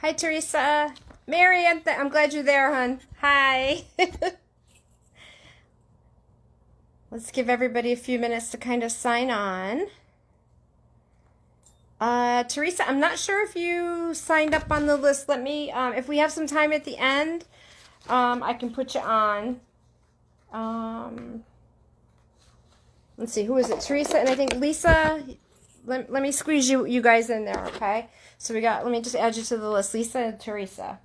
Hi, Teresa. Mary, I'm glad you're there, hon. Hi. Let's give everybody a few minutes to kind of sign on. Teresa, I'm not sure if you signed up on the list. Let me, if we have some time at the end, I can put you on. Let's see, who is it? Teresa, and I think Lisa. Let me squeeze you guys in there, okay? So let me just add you to the list. Lisa and Teresa.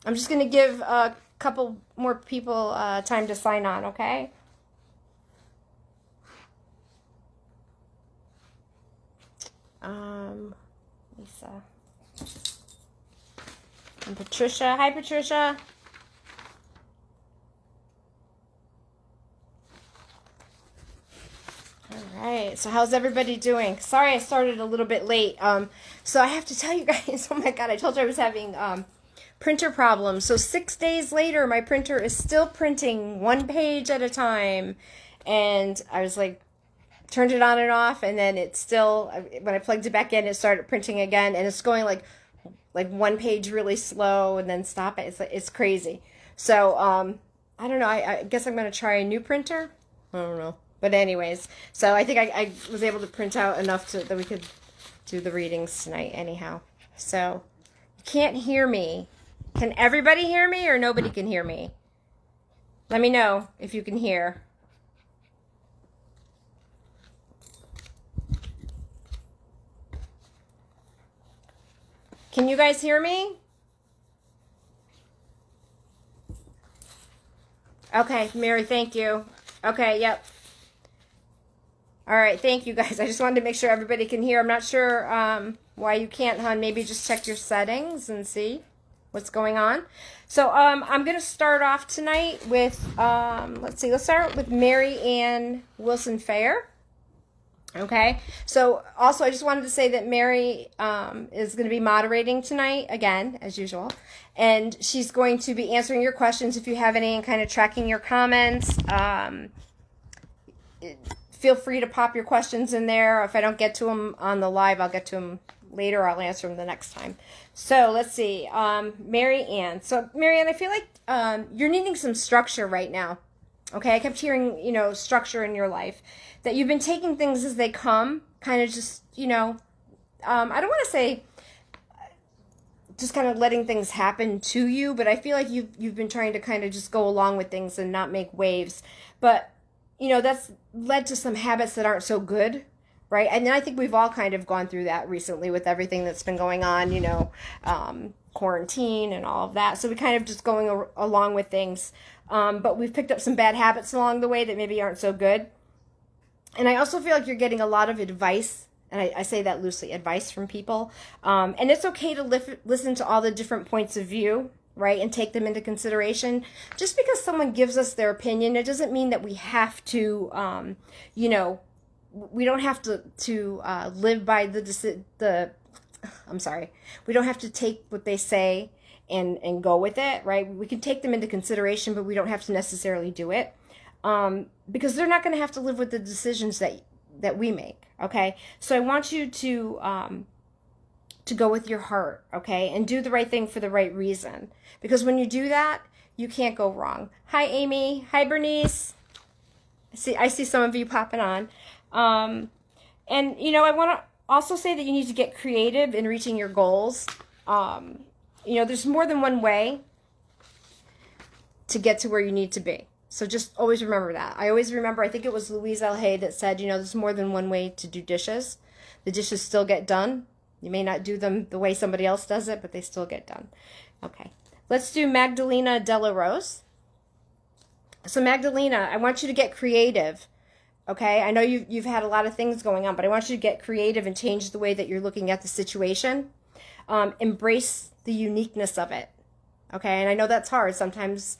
I'm just going to give a couple more people time to sign on, okay? Lisa. And Patricia. Hi, Patricia. All right. So how's everybody doing? Sorry I started a little bit late. So I have to tell you guys, oh my God, I told you I was having printer problems. So 6 days later, my printer is still printing one page at a time. And I was like, turned it on and off, and then it's still, when I plugged it back in, it started printing again, and it's going like one page really slow and then stop it. It's crazy. So I don't know. I guess I'm going to try a new printer. I don't know. But anyways, so I think I was able to print out enough that we could do the readings tonight anyhow. So you can't hear me. Can everybody hear me or nobody can hear me? Let me know if you can hear. Can you guys hear me? Okay, Mary, thank you. Okay, yep. All right, thank you guys. I just wanted to make sure everybody can hear. I'm not sure why you can't, hon. Maybe just check your settings and see what's going on. So I'm going to start off tonight with, let's start with Mary Ann Wilson Fair. Okay, so also I just wanted to say that Mary is going to be moderating tonight again, as usual, and she's going to be answering your questions if you have any and kind of tracking your comments. Feel free to pop your questions in there. If I don't get to them on the live, I'll get to them later. I'll answer them the next time. So let's see, Mary Ann. So Mary Ann, I feel like you're needing some structure right now. Okay, I kept hearing, structure in your life. That you've been taking things as they come, kind of just, I don't want to say just kind of letting things happen to you, but I feel like you've been trying to kind of just go along with things and not make waves. But, that's led to some habits that aren't so good, right? And I think we've all kind of gone through that recently with everything that's been going on, quarantine and all of that. So we kind of just going along with things. But we've picked up some bad habits along the way that maybe aren't so good. And I also feel like you're getting a lot of advice, and I say that loosely, advice from people. And it's okay to listen to all the different points of view, right, and take them into consideration. Just because someone gives us their opinion, it doesn't mean that we have to, we don't have to live by we don't have to take what they say and go with it, right? We can take them into consideration, but we don't have to necessarily do it. Because they're not going to have to live with the decisions that we make, okay? So I want you to go with your heart, okay? And do the right thing for the right reason. Because when you do that, you can't go wrong. Hi, Amy. Hi, Bernice. I see some of you popping on. And, I want to also say that you need to get creative in reaching your goals. There's more than one way to get to where you need to be. So just always remember that. I always remember, I think it was Louise L. Hay that said, there's more than one way to do dishes. The dishes still get done. You may not do them the way somebody else does it, but they still get done. Okay. Let's do Magdalena Della Rose. So Magdalena, I want you to get creative. Okay? I know you've had a lot of things going on, but I want you to get creative and change the way that you're looking at the situation. Embrace the uniqueness of it. Okay? And I know that's hard. Sometimes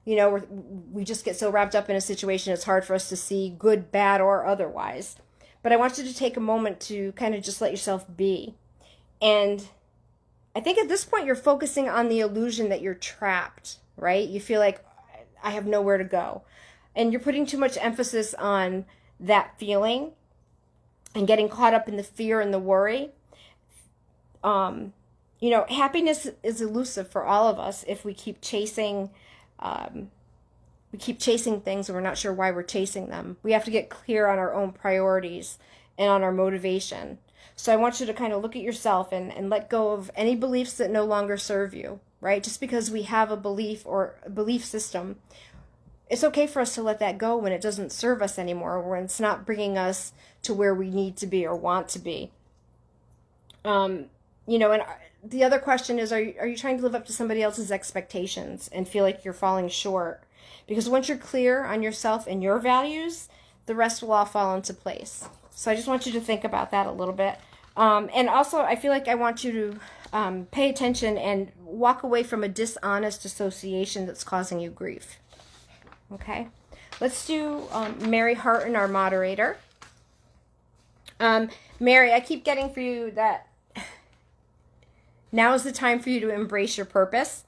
we just get so wrapped up in a situation, it's hard for us to see good, bad, or otherwise. But I want you to take a moment to kind of just let yourself be. And I think at this point, you're focusing on the illusion that you're trapped, right? You feel like, I have nowhere to go. And you're putting too much emphasis on that feeling and getting caught up in the fear and the worry. You know, happiness is elusive for all of us if we keep chasing things and we're not sure why we're chasing them. We have to get clear on our own priorities and on our motivation. So I want you to kind of look at yourself and let go of any beliefs that no longer serve you, right? Just because we have a belief or a belief system, it's okay for us to let that go when it doesn't serve us anymore, when it's not bringing us to where we need to be or want to be. You know, and the other question is, are you trying to live up to somebody else's expectations and feel like you're falling short? Because once you're clear on yourself and your values, the rest will all fall into place. So I just want you to think about that a little bit. And also, I feel like I want you to pay attention and walk away from a dishonest association that's causing you grief. Okay? Let's do Mary Harton, our moderator. Mary, I keep getting for you that now is the time for you to embrace your purpose.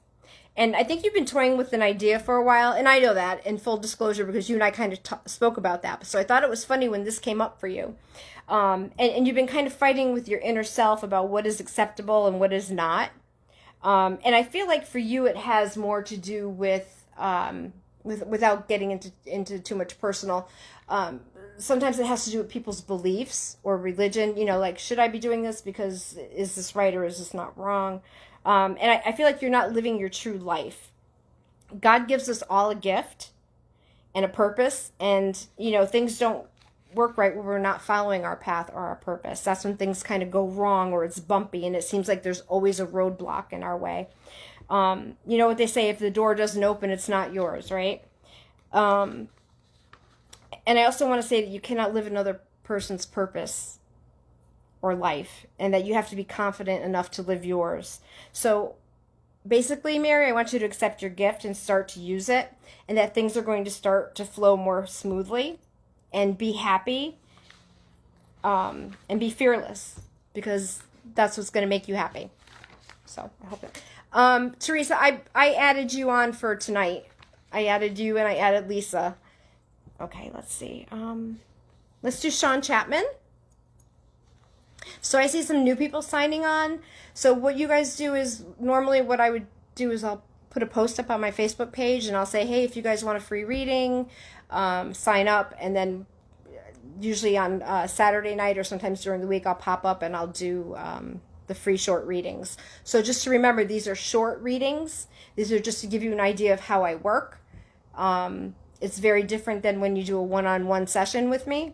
And I think you've been toying with an idea for a while, and I know that, in full disclosure, because you and I kind of spoke about that. So I thought it was funny when this came up for you. And you've been kind of fighting with your inner self about what is acceptable and what is not. And I feel like for you it has more to do with without getting into too much personal, sometimes it has to do with people's beliefs or religion, you know, like, should I be doing this because is this right or is this not wrong? And I feel like you're not living your true life. God gives us all a gift and a purpose, and, you know, things don't work right when we're not following our path or our purpose. That's when things kind of go wrong or it's bumpy and it seems like there's always a roadblock in our way. You know what they say, if the door doesn't open, it's not yours, right? And I also want to say that you cannot live another person's purpose or life, and that you have to be confident enough to live yours. So basically, Mary, I want you to accept your gift and start to use it, and that things are going to start to flow more smoothly, and be happy, and be fearless, because that's what's going to make you happy. So I hope that. Teresa, I added you on for tonight. I added you and I added Lisa. Okay, let's see. Let's do Sean Chapman. So I see some new people signing on. So what you guys do is, normally what I would do is I'll put a post up on my Facebook page and I'll say, hey, if you guys want a free reading, sign up. And then usually on Saturday night or sometimes during the week, I'll pop up and I'll do the free short readings. So just to remember, these are short readings. These are just to give you an idea of how I work. It's very different than when you do a one-on-one session with me.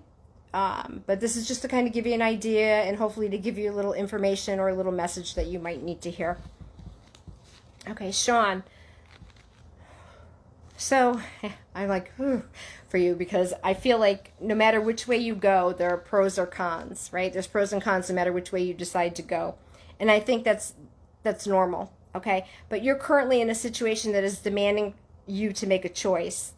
But this is just to kind of give you an idea and hopefully to give you a little information or a little message that you might need to hear. Okay, Sean. So I'm like, for you, because I feel like no matter which way you go, there are pros or cons, right? There's pros and cons no matter which way you decide to go. And I think that's normal, okay? But you're currently in a situation that is demanding you to make a choice.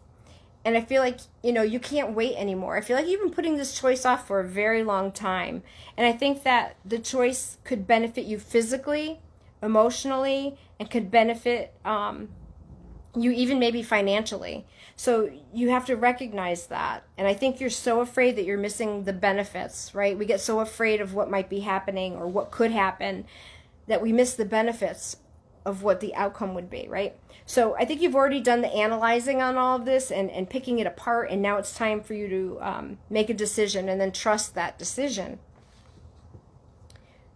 And I feel like, you know, you can't wait anymore. I feel like you've been putting this choice off for a very long time. And I think that the choice could benefit you physically, emotionally, and could benefit you even maybe financially. So you have to recognize that. And I think you're so afraid that you're missing the benefits, right? We get so afraid of what might be happening or what could happen that we miss the benefits of what the outcome would be, right? So I think you've already done the analyzing on all of this and picking it apart, and now it's time for you to make a decision and then trust that decision.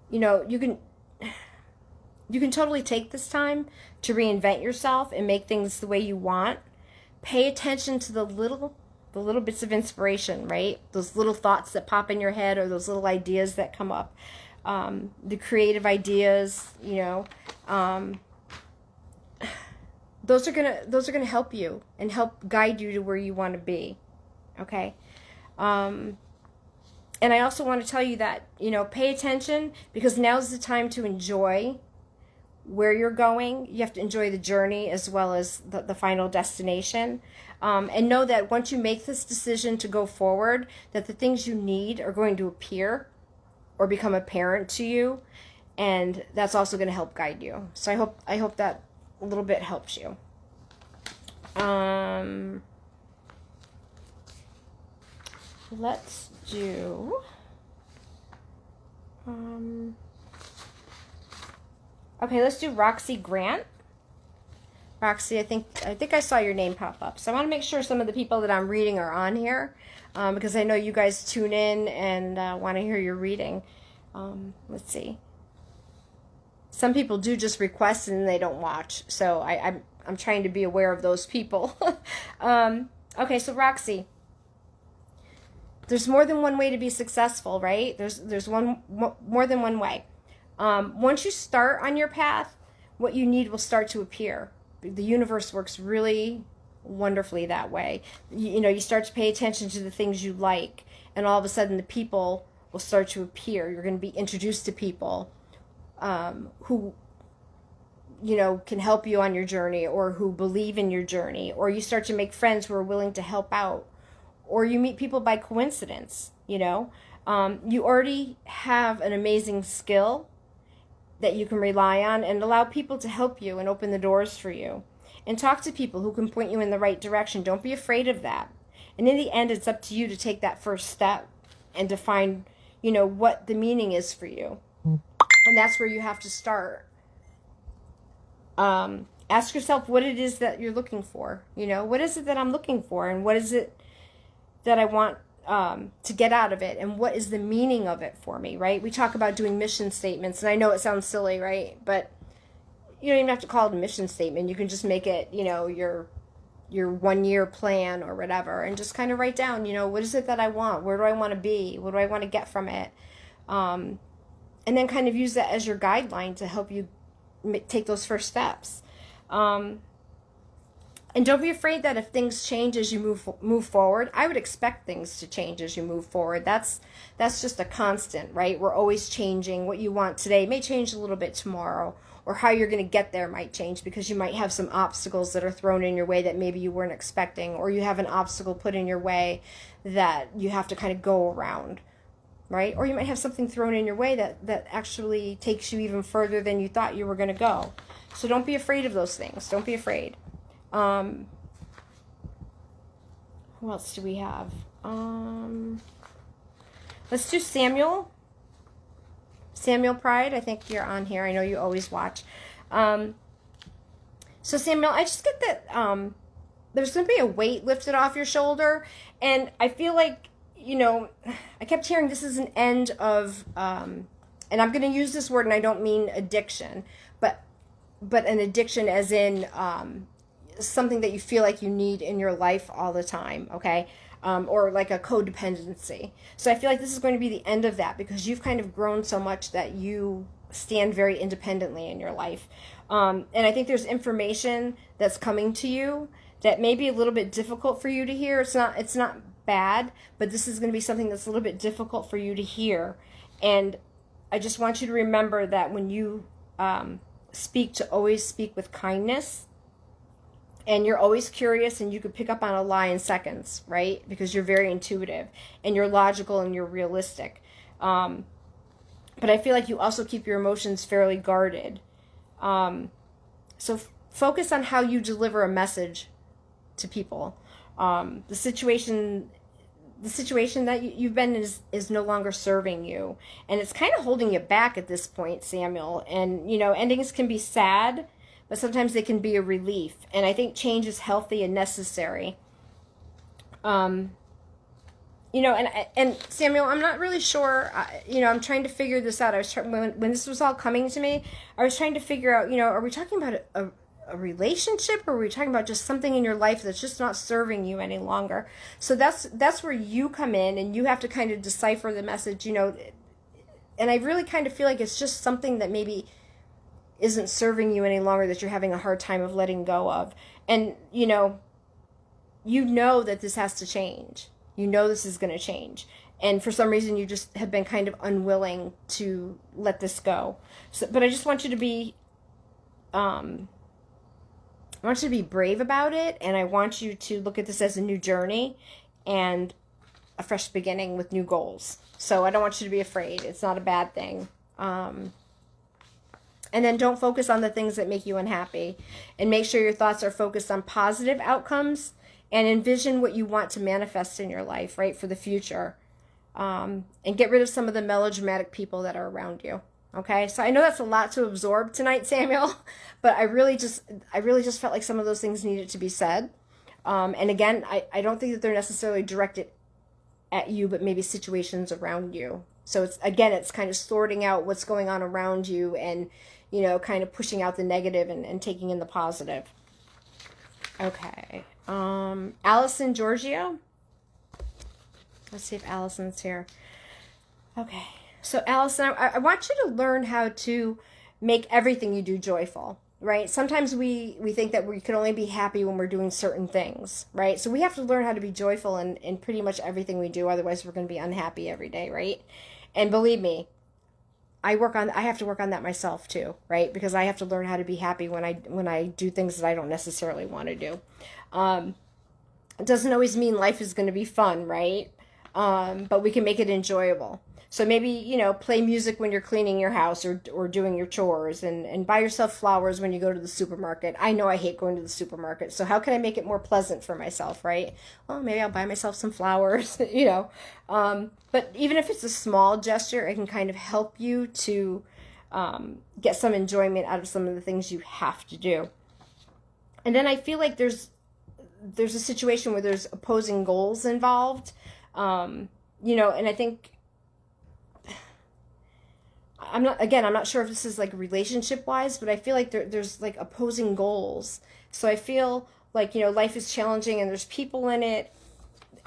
You know, you can totally take this time to reinvent yourself and make things the way you want. Pay attention to the little bits of inspiration, right? Those little thoughts that pop in your head or those little ideas that come up. The creative ideas, you know, those are gonna help you and help guide you to where you want to be. Okay. And I also want to tell you that, you know, pay attention, because now's the time to enjoy where you're going. You have to enjoy the journey as well as the final destination. And know that once you make this decision to go forward, that the things you need are going to appear or become apparent to you. And that's also going to help guide you. So I hope that a little bit helps you. Let's do Okay, let's do Roxy Grant. Roxy, I think I saw your name pop up. So I want to make sure some of the people that I'm reading are on here, because I know you guys tune in and want to hear your reading. Let's see. Some people do just request and they don't watch, so I'm trying to be aware of those people. Okay, so Roxy, there's more than one way to be successful, right? There's more than one way. Once you start on your path, what you need will start to appear. The universe works really wonderfully that way. You start to pay attention to the things you like, and all of a sudden the people will start to appear. You're going to be introduced to people who can help you on your journey, or who believe in your journey, or you start to make friends who are willing to help out, or you meet people by coincidence. You already have an amazing skill that you can rely on, and allow people to help you and open the doors for you, and talk to people who can point you in the right direction. Don't be afraid of that. And in the end, it's up to you to take that first step and define, what the meaning is for you. And that's where you have to start. Ask yourself what it is that you're looking for. What is it that I'm looking for, and what is it that I want to get out of it, and what is the meaning of it for me, right? We talk about doing mission statements, and I know it sounds silly, right? But you don't even have to call it a mission statement. You can just make it, your 1-year plan or whatever, and just kind of write down, what is it that I want? Where do I want to be? What do I want to get from it? And then kind of use that as your guideline to help you take those first steps. And don't be afraid that if things change as you move forward. I would expect things to change as you move forward. That's just a constant, right? We're always changing. What you want today may change a little bit tomorrow, or how you're going to get there might change, because you might have some obstacles that are thrown in your way that maybe you weren't expecting, or you have an obstacle put in your way that you have to kind of go around, right? Or you might have something thrown in your way that actually takes you even further than you thought you were going to go. So don't be afraid of those things. Don't be afraid. Who else do we have? Let's do Samuel. Samuel Pride, I think you're on here. I know you always watch. So Samuel, I just get that there's going to be a weight lifted off your shoulder. And I feel like, I kept hearing this is an end of, and I'm going to use this word and I don't mean addiction, but an addiction as in something that you feel like you need in your life all the time, okay? Or like a codependency. So I feel like this is going to be the end of that, because you've kind of grown so much that you stand very independently in your life. And I think there's information that's coming to you that may be a little bit difficult for you to hear. It's not bad, but this is going to be something that's a little bit difficult for you to hear. And I just want you to remember that when you speak, to always speak with kindness. And you're always curious, and you could pick up on a lie in seconds, right? Because you're very intuitive, and you're logical, and you're realistic. But I feel like you also keep your emotions fairly guarded. So focus on how you deliver a message to people. The situation that you've been in is no longer serving you. And it's kind of holding you back at this point, Samuel. And, endings can be sad, but sometimes they can be a relief. And I think change is healthy and necessary. And Samuel, I'm not really sure, I'm trying to figure this out. When this was all coming to me, I was trying to figure out, are we talking about a relationship, or are we talking about just something in your life that's just not serving you any longer? So that's where you come in, and you have to kind of decipher the message, and I really kind of feel like it's just something that maybe isn't serving you any longer, that you're having a hard time of letting go of. And, that this has to change. This is going to change. And for some reason, you just have been kind of unwilling to let this go. But I just want you to be, brave about it. And I want you to look at this as a new journey and a fresh beginning with new goals. So I don't want you to be afraid. It's not a bad thing. And then don't focus on the things that make you unhappy, and make sure your thoughts are focused on positive outcomes, and envision what you want to manifest in your life, right, for the future. and get rid of some of the melodramatic people that are around you. Okay, so I know that's a lot to absorb tonight, Samuel, but I really just felt like some of those things needed to be said. And again, I don't think that they're necessarily directed at you, but maybe situations around you. So it's kind of sorting out what's going on around you and, kind of pushing out the negative and taking in the positive. Okay. Allison Giorgio. Let's see if Allison's here. Okay. So Allison, I want you to learn how to make everything you do joyful, right? Sometimes we think that we can only be happy when we're doing certain things, right? So we have to learn how to be joyful in pretty much everything we do. Otherwise, we're going to be unhappy every day, right? And believe me, I have to work on that myself too, right? Because I have to learn how to be happy when I do things that I don't necessarily want to do. It doesn't always mean life is going to be fun, right? But we can make it enjoyable. So maybe, play music when you're cleaning your house or doing your chores and buy yourself flowers when you go to the supermarket. I know I hate going to the supermarket, so how can I make it more pleasant for myself, right? Well, maybe I'll buy myself some flowers, But even if it's a small gesture, it can kind of help you to get some enjoyment out of some of the things you have to do. And then I feel like there's a situation where there's opposing goals involved, and I think I'm not sure if this is like relationship wise, but I feel like there's like opposing goals. So I feel like, life is challenging and there's people in it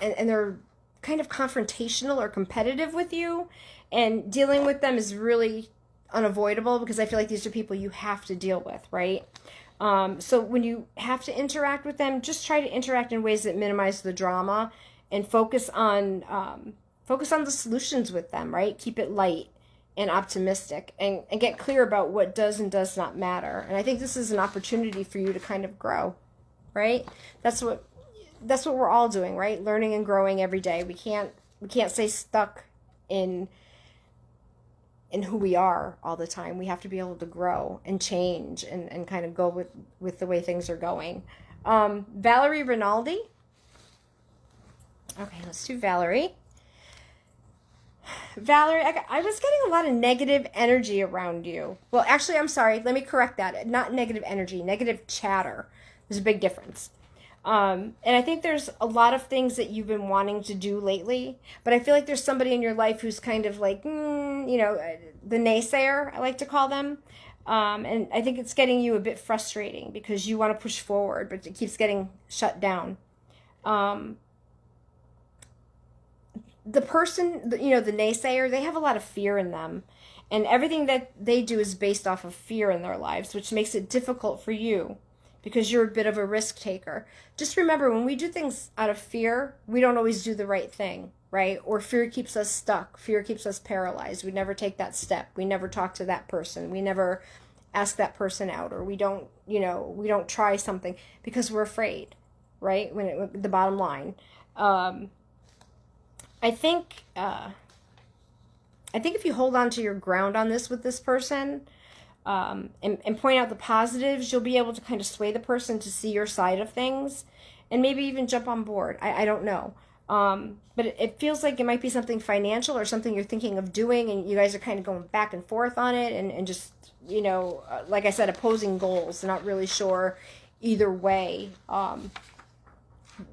and they're kind of confrontational or competitive with you, and dealing with them is really unavoidable because I feel like these are people you have to deal with, right? So when you have to interact with them, just try to interact in ways that minimize the drama and focus on the solutions with them, right? Keep it light and optimistic and get clear about what does and does not matter. And I think this is an opportunity for you to kind of grow, right? That's what we're all doing, right? Learning and growing every day. We can't stay stuck in who we are all the time. We have to be able to grow and change and kind of go with the way things are going. Valerie Rinaldi. Okay, let's do Valerie. Valerie, I was getting a lot of negative energy around you. Well, actually, I'm sorry. Let me correct that. Not negative energy, negative chatter. There's a big difference. And I think there's a lot of things that you've been wanting to do lately, but I feel like there's somebody in your life who's kind of like, the naysayer, I like to call them. And I think it's getting you a bit frustrating because you want to push forward, but it keeps getting shut down. The person, the naysayer, they have a lot of fear in them, and everything that they do is based off of fear in their lives, which makes it difficult for you because you're a bit of a risk taker. Just remember, when we do things out of fear, we don't always do the right thing, right? Or fear keeps us stuck. Fear keeps us paralyzed. We never take that step. We never talk to that person. We never ask that person out, or we don't try something because we're afraid, right? The bottom line. I think if you hold on to your ground on this with this person, and point out the positives, you'll be able to kind of sway the person to see your side of things and maybe even jump on board. I don't know. But it feels like it might be something financial or something you're thinking of doing, and you guys are kind of going back and forth on it and just, like I said, opposing goals. Not really sure either way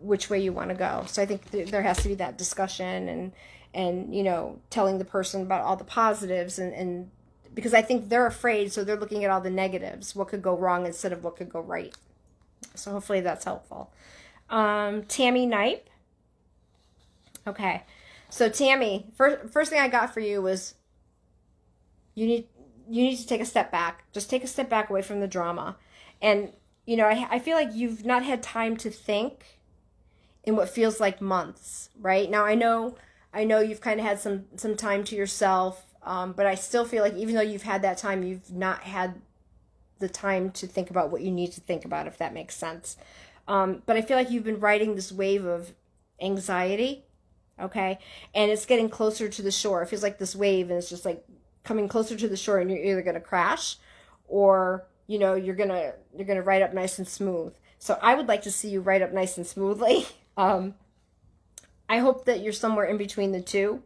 which way you want to go. So I think there has to be that discussion and telling the person about all the positives and because I think they're afraid, so they're looking at all the negatives, what could go wrong instead of what could go right. So hopefully that's helpful. Tammy Knipe. Okay. So Tammy, first thing I got for you was you need to take a step back. Just take a step back away from the drama. And, I feel like you've not had time to think in what feels like months, right? Now I know you've kind of had some time to yourself, but I still feel like even though you've had that time, you've not had the time to think about what you need to think about, if that makes sense. But I feel like you've been riding this wave of anxiety, okay? And it's getting closer to the shore. It feels like this wave, and it's just like coming closer to the shore, and you're either going to crash or, you're going to ride up nice and smooth. So I would like to see you ride up nice and smoothly. I hope that you're somewhere in between the two.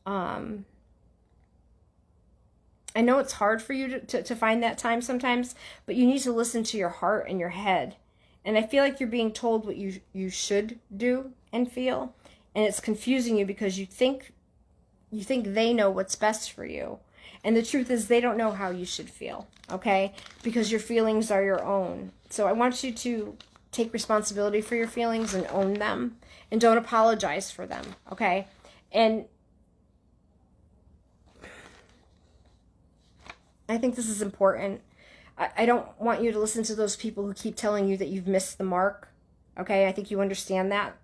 I know it's hard for you to find that time sometimes, but you need to listen to your heart and your head. And I feel like you're being told what you should do and feel, and it's confusing you because you think they know what's best for you. And the truth is they don't know how you should feel, okay? Because your feelings are your own. So I want you to take responsibility for your feelings and own them, and don't apologize for them, okay? And I think this is important. I don't want you to listen to those people who keep telling you that you've missed the mark, okay? I think you understand that.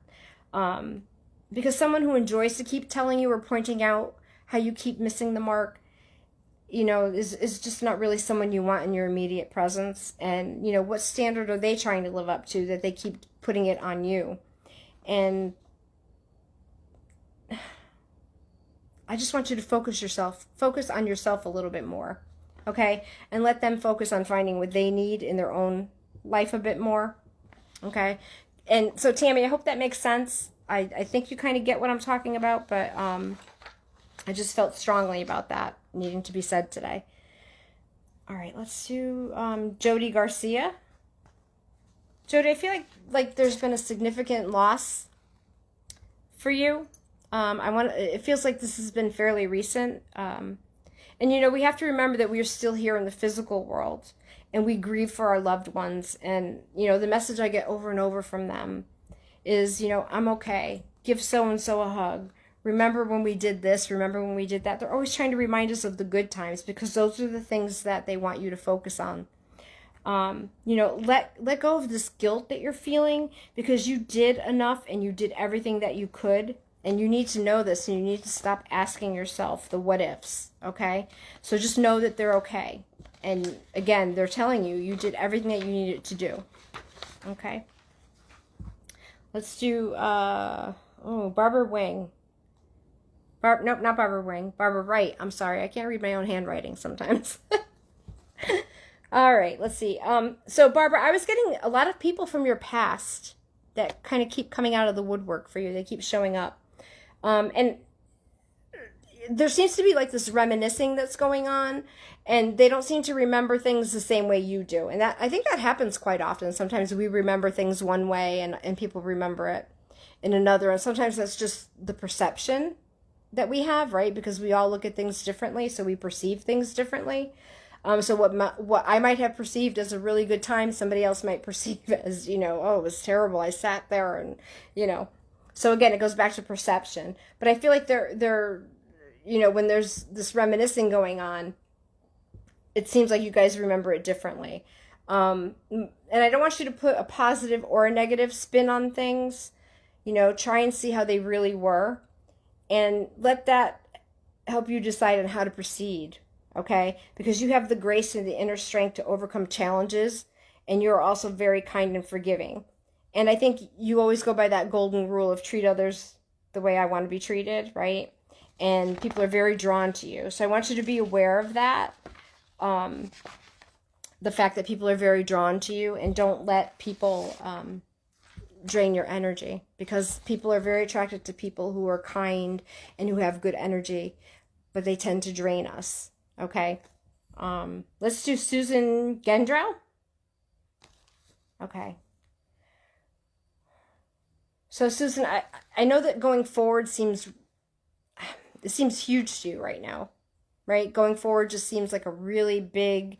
Because someone who enjoys to keep telling you or pointing out how you keep missing the mark, is just not really someone you want in your immediate presence. And, what standard are they trying to live up to that they keep putting it on you? And I just want you to focus on yourself a little bit more, okay? And let them focus on finding what they need in their own life a bit more, okay? And so, Tammy, I hope that makes sense. I think you kind of get what I'm talking about, but I just felt strongly about that needing to be said today. All right, let's do Jody Garcia. Jody, I feel like there's been a significant loss for you. It feels like this has been fairly recent. And we have to remember that we are still here in the physical world, and we grieve for our loved ones. And the message I get over and over from them is, I'm okay. Give so-and-so a hug. Remember when we did this, remember when we did that. They're always trying to remind us of the good times, because those are the things that they want you to focus on. Let go of this guilt that you're feeling, because you did enough and you did everything that you could, and you need to know this, and you need to stop asking yourself the what ifs, okay? So just know that they're okay. And again, they're telling you did everything that you needed to do, okay? Let's do, Barbara Wing. Nope, not Barbara Wing. Barbara Wright. I'm sorry. I can't read my own handwriting sometimes. All right, let's see. So, Barbara, I was getting a lot of people from your past that kind of keep coming out of the woodwork for you. They keep showing up. And there seems to be like this reminiscing that's going on, and they don't seem to remember things the same way you do. And I think that happens quite often. Sometimes we remember things one way and people remember it in another. And sometimes that's just the perception that we have, right? Because we all look at things differently, so we perceive things differently. So what I might have perceived as a really good time, somebody else might perceive as, oh, it was terrible. I sat there and, So again, it goes back to perception. But I feel like they're when there's this reminiscing going on, it seems like you guys remember it differently. And I don't want you to put a positive or a negative spin on things. Try and see how they really were. And let that help you decide on how to proceed, okay? Because you have the grace and the inner strength to overcome challenges, and you're also very kind and forgiving. And I think you always go by that golden rule of treat others the way I want to be treated, right? And people are very drawn to you. So I want you to be aware of that. The fact that people are very drawn to you, and don't let people drain your energy, because people are very attracted to people who are kind and who have good energy, but they tend to drain us, okay? Let's do Susan Gendrow. Okay. So Susan, I know that going forward seems huge to you right now, right? Going forward just seems like a really big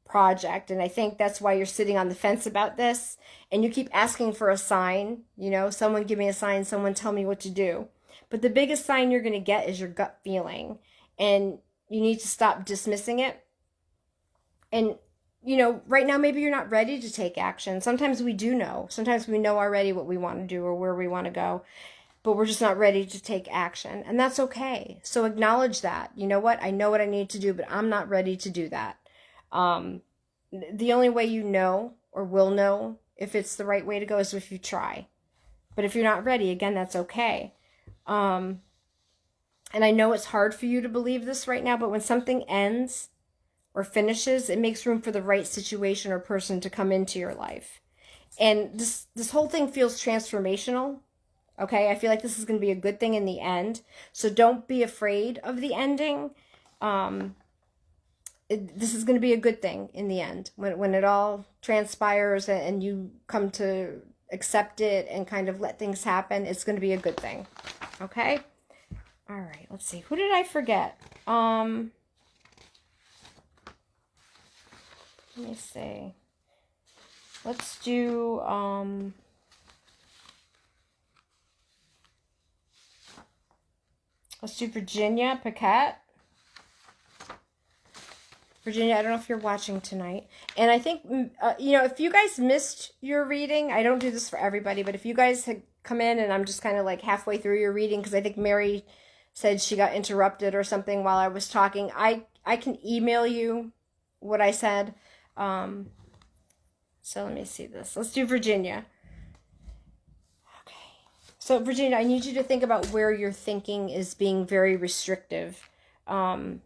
project, and I think that's why you're sitting on the fence about this, and you keep asking for a sign, someone give me a sign, someone tell me what to do. But the biggest sign you're going to get is your gut feeling, and you need to stop dismissing it. And right now maybe you're not ready to take action. Sometimes we do know. Sometimes we know already what we want to do or where we want to go, but we're just not ready to take action, and that's okay. So acknowledge that. You know what? I know what I need to do, but I'm not ready to do that. The only way you know or will know if it's the right way to go is if you try. But if you're not ready, again, that's okay. And I know it's hard for you to believe this right now, but when something ends or finishes, it makes room for the right situation or person to come into your life. And this whole thing feels transformational, Okay, I feel like this is going to be a good thing in the end. So don't be afraid of the ending. Um, this is going to be a good thing in the end. When it all transpires and you come to accept it and kind of let things happen, it's going to be a good thing. Okay? All right, let's see. Who did I forget? Let me see. Let's do Virginia Paquette. Virginia, I don't know if you're watching tonight. And I think, if you guys missed your reading, I don't do this for everybody, but if you guys had come in and I'm just kind of like halfway through your reading, because I think Mary said she got interrupted or something while I was talking, I can email you what I said. So let me see this. Let's do Virginia. Okay. So Virginia, I need you to think about where your thinking is being very restrictive. Because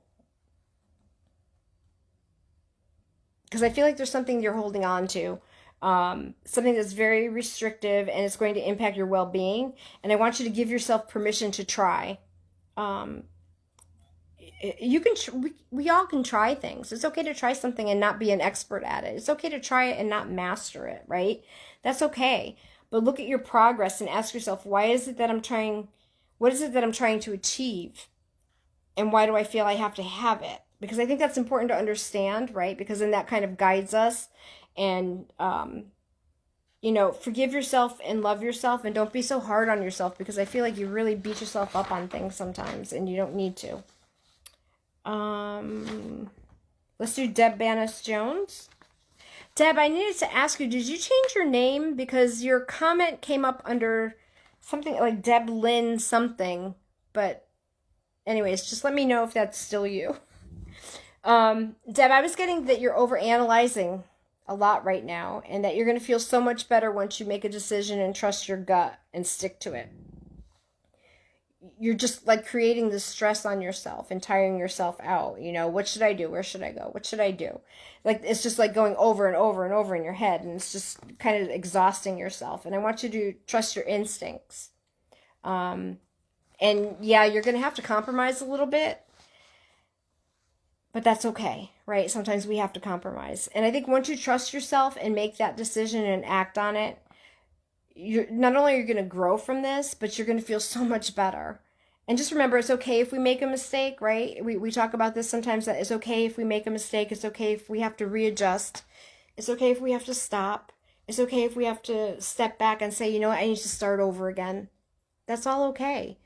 I feel like there's something you're holding on to, something that's very restrictive and it's going to impact your well-being. And I want you to give yourself permission to try. You can, we all can try things. It's okay to try something and not be an expert at it. It's okay to try it and not master it, right? That's okay. But look at your progress and ask yourself, what is it that I'm trying to achieve? And why do I feel I have to have it? Because I think that's important to understand, right? Because then that kind of guides us. And, forgive yourself and love yourself and don't be so hard on yourself, because I feel like you really beat yourself up on things sometimes and you don't need to. Let's do Deb Bannis Jones. Deb, I needed to ask you, did you change your name? Because your comment came up under something like Deb Lynn something. But anyways, just let me know if that's still you. Deb, I was getting that you're overanalyzing a lot right now and that you're going to feel so much better once you make a decision and trust your gut and stick to it. You're just like creating this stress on yourself and tiring yourself out. What should I do? Where should I go? What should I do? Like, it's just like going over and over and over in your head, and it's just kind of exhausting yourself. And I want you to trust your instincts. And yeah, you're going to have to compromise a little bit, but that's okay, right? Sometimes we have to compromise. And I think once you trust yourself and make that decision and act on it, you're not only are you going to grow from this, but you're going to feel so much better. And just remember, it's okay if we make a mistake, right? We talk about this sometimes, that it's okay if we make a mistake. It's okay if we have to readjust. It's okay if we have to stop. It's okay if we have to step back and say, I need to start over again. That's all okay.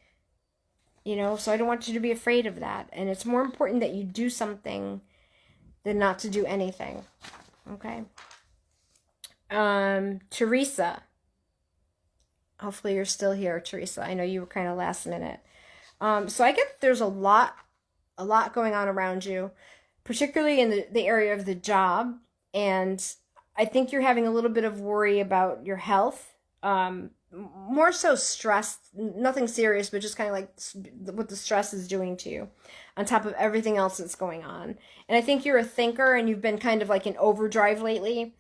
So I don't want you to be afraid of that. And it's more important that you do something than not to do anything. Okay? Teresa. Hopefully you're still here, Teresa. I know you were kind of last minute. So I get there's a lot going on around you, particularly in the area of the job. And I think you're having a little bit of worry about your health. More so stress, nothing serious, but just kind of like what the stress is doing to you on top of everything else that's going on. And I think you're a thinker and you've been kind of like in overdrive lately.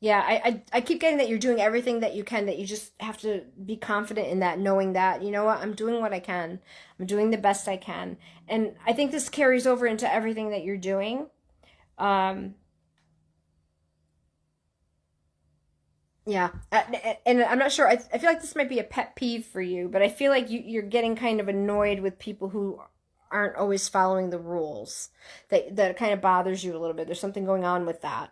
Yeah, I keep getting that you're doing everything that you can, that you just have to be confident in that, knowing that, I'm doing what I can. I'm doing the best I can. And I think this carries over into everything that you're doing. Yeah, and I'm not sure. I feel like this might be a pet peeve for you, but I feel like you're getting kind of annoyed with people who aren't always following the rules. That kind of bothers you a little bit. There's something going on with that.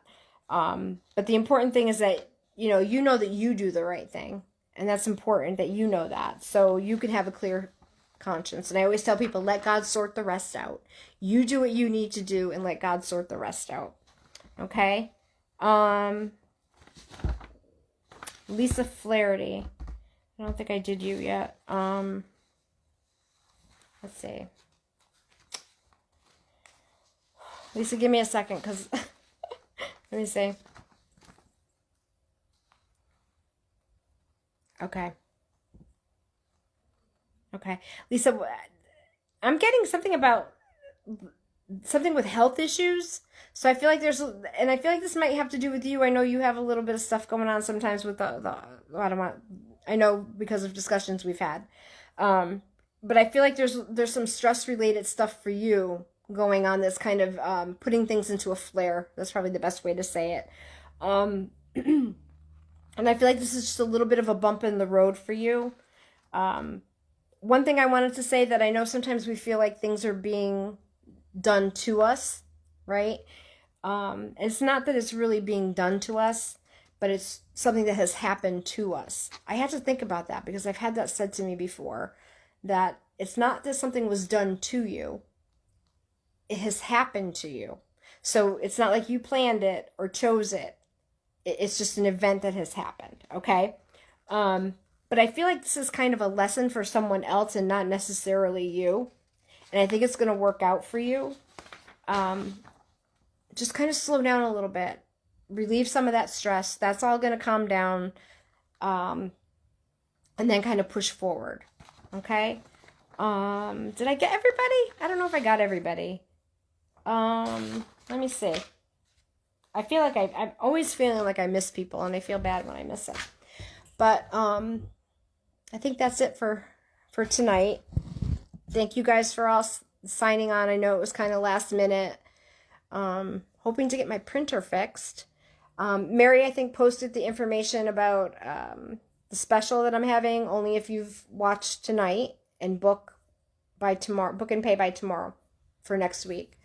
But the important thing is that, you know that you do the right thing. And that's important that you know that. So you can have a clear conscience. And I always tell people, let God sort the rest out. You do what you need to do and let God sort the rest out. Okay? Lisa Flaherty. I don't think I did you yet. Let's see. Lisa, give me a second, because let me see. Okay. Okay. Lisa, I'm getting something about something with health issues. So I feel like and I feel like this might have to do with you. I know you have a little bit of stuff going on sometimes with I know because of discussions we've had. But I feel like there's some stress related stuff for you going on that's kind of putting things into a flare. That's probably the best way to say it. And I feel like this is just a little bit of a bump in the road for you. One thing I wanted to say, that I know sometimes we feel like things are being done to us, right? It's not that it's really being done to us, but it's something that has happened to us. I had to think about that because I've had that said to me before, that it's not that something was done to you. It has happened to you. So it's not like you planned it or chose it. It's just an event that has happened, okay? But I feel like this is kind of a lesson for someone else and not necessarily you. And I think it's going to work out for you. Just kind of slow down a little bit. Relieve some of that stress. That's all going to calm down. And then kind of push forward. Okay? Did I get everybody? I don't know if I got everybody. Let me see. I feel like I'm always feeling like I miss people, and I feel bad when I miss them. But I think that's it for tonight. Thank you guys for all signing on. I know it was kind of last minute. Hoping to get my printer fixed. Mary, I think, posted the information about the special that I'm having, only if you've watched tonight, and book and pay by tomorrow for next week.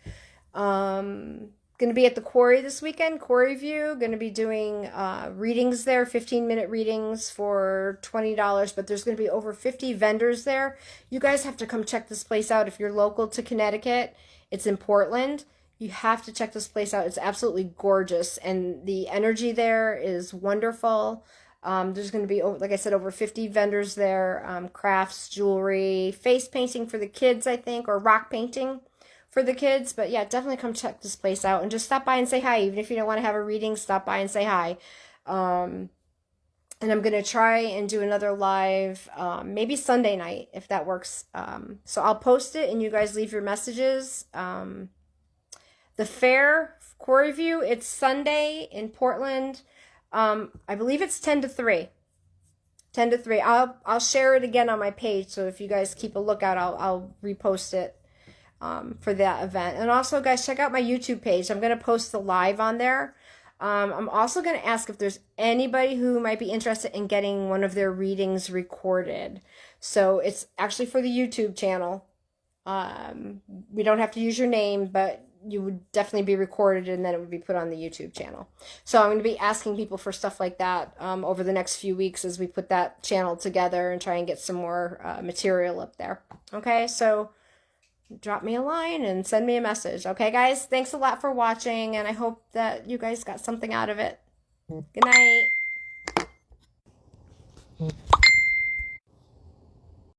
Going to be at the Quarry this weekend, Quarry View. Going to be doing readings there, 15-minute readings for $20, but there's going to be over 50 vendors there. You guys have to come check this place out if you're local to Connecticut. It's in Portland. You have to check this place out. It's absolutely gorgeous, and the energy there is wonderful. There's going to be, like I said, over 50 vendors there, crafts, jewelry, face painting for the kids, I think, or rock painting for the kids. But yeah, definitely come check this place out and just stop by and say hi. Even if you don't want to have a reading, stop by and say hi. And I'm going to try and do another live, maybe Sunday night, if that works. So I'll post it and you guys leave your messages. The fair, Quarry View, it's Sunday in Portland. I believe it's 10 to 3. 10 to 3. I'll share it again on my page, so if you guys keep a lookout, I'll repost it for that event. And also, guys, check out my YouTube page. I'm going to post the live on there. I'm also going to ask if there's anybody who might be interested in getting one of their readings recorded. So it's actually for the YouTube channel. We don't have to use your name, but you would definitely be recorded, and then it would be put on the YouTube channel. So I'm going to be asking people for stuff like that over the next few weeks as we put that channel together and try and get some more material up there. Okay, so drop me a line and send me a message. Okay, guys, thanks a lot for watching, and I hope that you guys got something out of it. Good night.